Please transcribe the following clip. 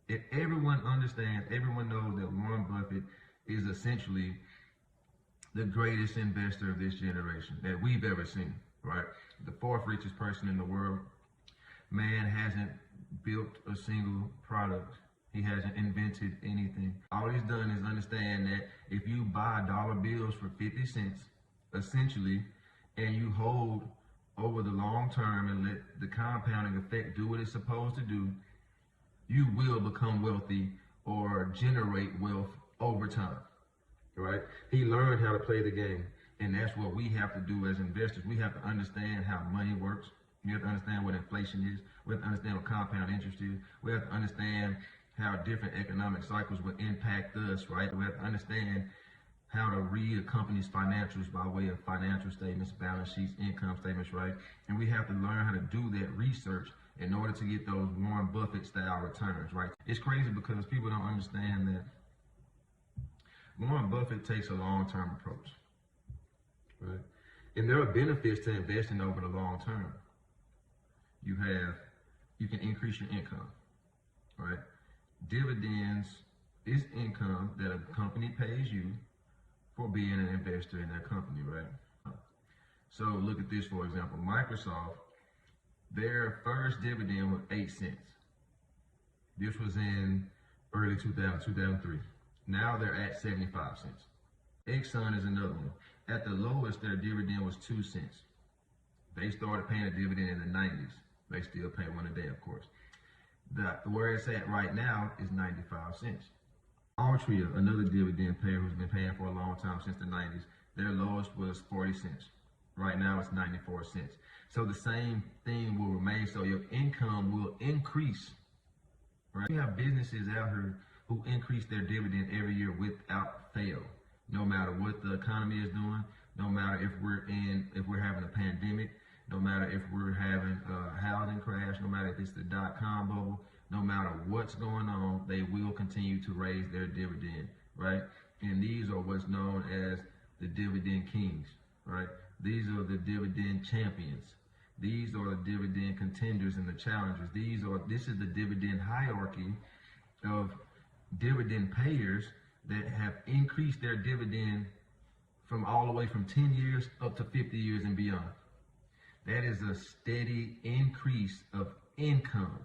If everyone understands, everyone knows that Warren Buffett is essentially the greatest investor of this generation that we've ever seen, right? The fourth richest person in the world. Man hasn't built a single product. He hasn't invented anything. All he's done is understand that if you buy dollar bills for 50 cents, essentially, and you hold over the long term and let the compounding effect do what it's supposed to do, you will become wealthy or generate wealth over time, right? He learned how to play the game, and that's what we have to do as investors. We have to understand how money works. We have to understand what inflation is. We have to understand what compound interest is. We have to understand how different economic cycles will impact us, right? We have to understand how to read a company's financials by way of financial statements, balance sheets, income statements, right? And we have to learn how to do that research in order to get those Warren Buffett style returns, right? It's crazy because people don't understand that Warren Buffett takes a long-term approach, right? And there are benefits to investing over the long term. You can increase your income, right? Dividends is income that a company pays you for being an investor in that company, right? So look at this, for example. Microsoft, their first dividend was 8 cents. This was in early 2003. Now they're at 75 cents. Exxon is another one. At the lowest, their dividend was 2 cents. They started paying a dividend in the 90s. They still pay one a day, of course. Where it's at right now is 95 cents. Altria, another dividend payer who's been paying for a long time since the 90s, their lowest was 40 cents. Right now it's 94 cents. So the same thing will remain. So your income will increase, right? We have businesses out here who increase their dividend every year without fail, no matter what the economy is doing, no matter if we're having a pandemic, no matter if we're having a housing crash, no matter if it's the .com bubble, no matter what's going on, they will continue to raise their dividend, right? And these are what's known as the dividend kings, right? These are the dividend champions. These are the dividend contenders and the challengers. This is the dividend hierarchy of dividend payers that have increased their dividend from all the way from 10 years up to 50 years and beyond. That is a steady increase of income.